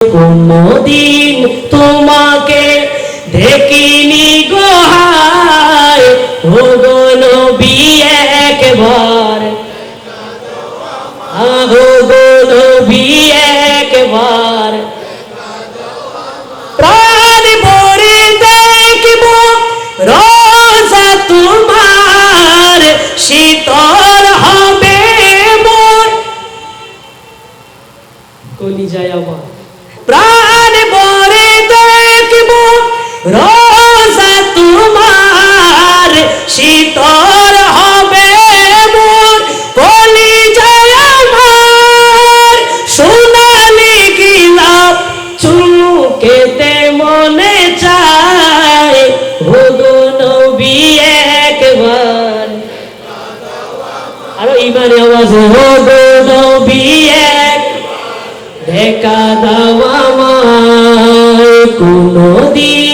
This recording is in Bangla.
কোনদিন তোমাকে দেখিনি গো হায়, ও গো নবী একবার, ও গো নবী একবার প্রাণ ভরে দেখব রোজা তোমার, শীতল হবে মোর কলিজায় আমার। প্রাণ ভরে দেখব রোজা তোমার, শীতল হবে মোর কলিজায় আমার। সোনালি গিলাপ চুমুকেতে মনে চায়, ও গো নবী একবার, আরো ইমানে আওয়াজ, ও গো নবী দেখা দাও আমায় কোনদিন